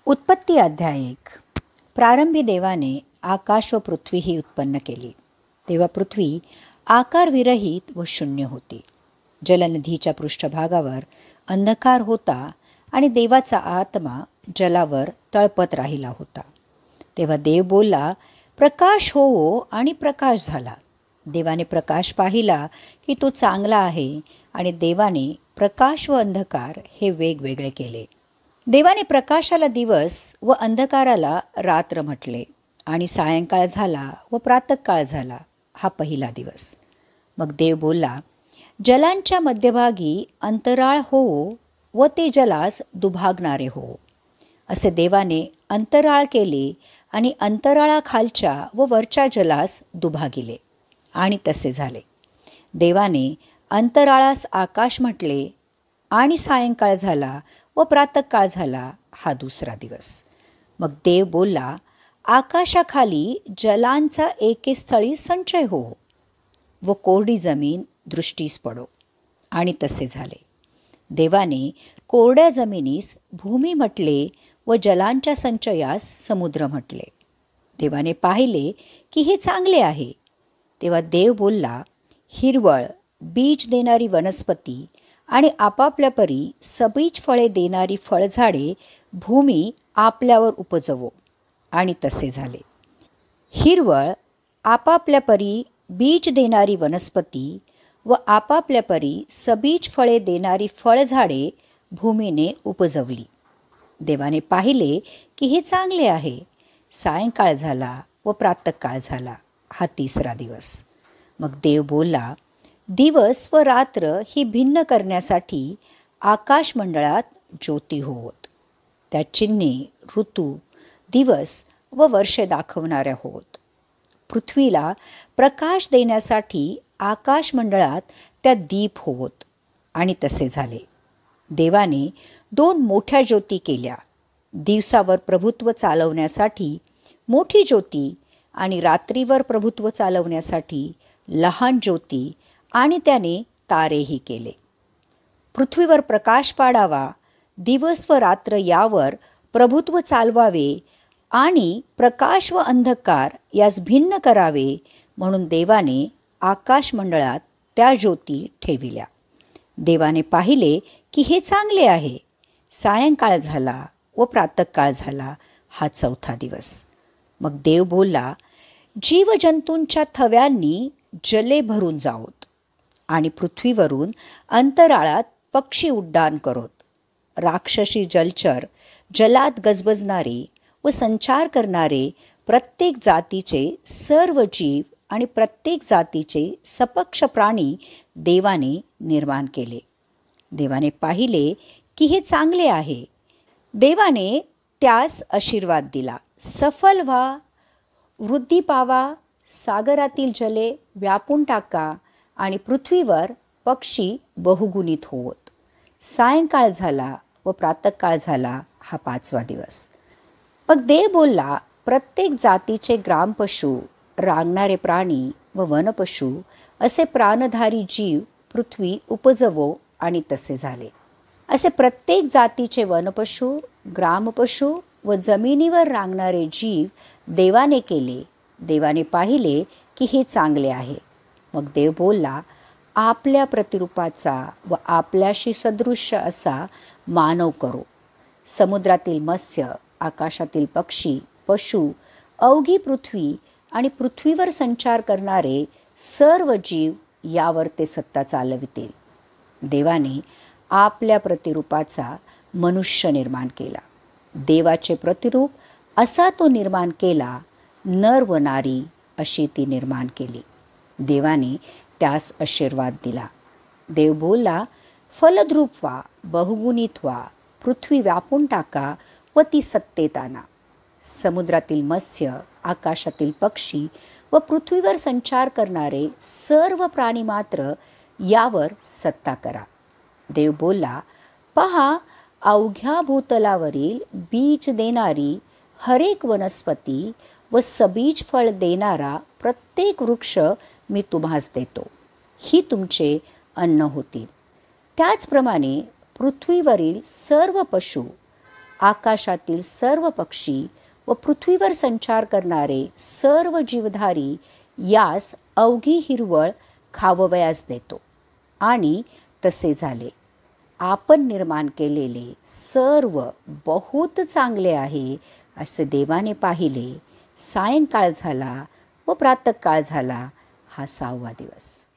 उत्पत्ती अध्याय 1. प्रारंभी देवाने आकाश व पृथ्वी ही उत्पन्न केली. तेव्हा पृथ्वी आकारविरहित व शून्य होती. जलनिधीच्या पृष्ठभागावर अंधकार होता आणि देवाचा आत्मा जलावर तळपत राहिला होता. तेव्हा देव बोलला, प्रकाश होवो, आणि प्रकाश झाला. देवाने प्रकाश पाहिला की तो चांगला आहे, आणि देवाने प्रकाश व अंधकार हे वेगवेगळे केले. देवाने प्रकाशाला दिवस व अंधकाराला रात्र म्हटले, आणि सायंकाळ झाला व प्रातःकाळ झाला हा पहिला दिवस. मग देव बोलला, जलांच्या मध्यभागी अंतराळ होवो व ते जलास दुभागणारे हो. असे देवाने अंतराळ केले, आणि अंतराळाखालच्या व वरच्या जलास दुभागिले, आणि तसे झाले. देवाने अंतराळास आकाश म्हटले, आणि सायंकाळ झाला व प्रातःकाळ झाला हा दुसरा दिवस. मग देव बोलला, आकाशाखाली जलांचा एके स्थळी संचय हो, व कोरडी जमीन दृष्टीस पडो. आणि तसे झाले. देवाने कोरड्या जमिनीस भूमी म्हटले, व जलांच्या संचयास समुद्र म्हटले. देवाने पाहिले की हे चांगले आहे. तेव्हा देव बोलला, हिरवळ, बीज देणारी वनस्पती आणि आपापल्या परी सबीज फळे देणारी फळझाडे भूमी आपल्यावर उपजवो. आणि तसे झाले. हिरवळ, आपापल्या परी बीज देणारी वनस्पती व आपापल्या परी सबीज फळे देणारी फळझाडे भूमीने उपजवली. देवाने पाहिले की हे चांगले आहे. सायंकाळ झाला व प्रातःकाळ झाला हा तिसरा दिवस. मग देव बोलला, दिवस व रात्र ही भिन्न करण्यासाठी आकाशमंडळात ज्योती होवोत. त्या चिन्हे ऋतू, दिवस व वर्षे दाखवणाऱ्या होत. पृथ्वीला प्रकाश देण्यासाठी आकाशमंडळात त्या दीप होवोत. आणि तसे झाले. देवाने 2 मोठ्या ज्योती केल्या, दिवसावर प्रभुत्व चालवण्यासाठी मोठी ज्योती, आणि रात्रीवर प्रभुत्व चालवण्यासाठी लहान ज्योती, आणि त्याने तारेही केले. पृथ्वीवर प्रकाश पाडावा, दिवस व रात्र यावर प्रभुत्व चालवावे, आणि प्रकाश व अंधकार यास भिन्न करावे, म्हणून देवाने आकाशमंडळात त्या ज्योती ठेविल्या. देवाने पाहिले की हे चांगले आहे. सायंकाळ झाला व प्रातःकाळ झाला हा चौथा दिवस. मग देव बोलला, जीवजंतूंच्या थव्यांनी जले भरून जावोत, आणि पृथ्वीवरून अंतराळात पक्षी उड्डाण करोत. राक्षसी जलचर, जलात गजबजणारे व संचार करणारे प्रत्येक जातीचे सर्व जीव, आणि प्रत्येक जातीचे सपक्ष प्राणी देवाने निर्माण केले. देवाने पाहिले की हे चांगले आहे. देवाने त्यास आशीर्वाद दिला, सफल व्हा, वृद्धी पावा, सागरातील जले व्यापून टाका, आणि पृथ्वीवर पक्षी बहुगुणित होवोत. सायंकाळ झाला व प्रातःकाळ झाला हा 5वा दिवस. मग देव बोलला, प्रत्येक जातीचे ग्रामपशु, रांगणारे प्राणी व वनपशु असे प्राणधारी जीव पृथ्वी उपजवो. आणि तसे झाले. असे प्रत्येक जातीचे वनपशु, ग्रामपशु व जमिनीवर रांगणारे जीव देवाने केले. देवाने पाहिले की हे चांगले आहे. मग देव बोलला, आपल्या प्रतिरूपाचा व आपल्याशी सदृश्य असा मानव करो. समुद्रातील मत्स्य, आकाशातील पक्षी, पशु, अवघी पृथ्वी, आणि पृथ्वीवर संचार करणारे सर्व जीव यावर ते सत्ता चालवितील. देवाने आपल्या प्रतिरूपाचा मनुष्य निर्माण केला. देवाचे प्रतिरूप असा तो निर्माण केला, नर व नारी अशी ती निर्माण केली. देवाने त्यास आशीर्वाद दिला. देव बोलला, फलद्रूप व्हा, बहुगुणित व्हा, पृथ्वी व्यापून टाका व ती सत्तेत आणा. समुद्रातील मत्स्य, आकाशातील पक्षी व पृथ्वीवर संचार करणारे सर्व प्राणी मात्र यावर सत्ता करा. देव बोलला, पहा, अवघ्या भूतलावरील बीज देणारी हरेक वनस्पती व सबीज फळ देणारा प्रत्येक वृक्ष मी तुम्हास देतो. ही तुमचे अन्न होतील. त्याचप्रमाणे पृथ्वीवरील सर्व पशु, आकाशातील सर्व पक्षी व पृथ्वीवर संचार करणारे सर्व जीवधारी यास अवघी हिरवळ खाववयास देतो. आणि तसे झाले. आपण निर्माण केलेले सर्व बहुत चांगले आहे असे देवाने पाहिले. सायंकाळ झाला व प्रातःकाळ झाला. हा 6वा दिवस.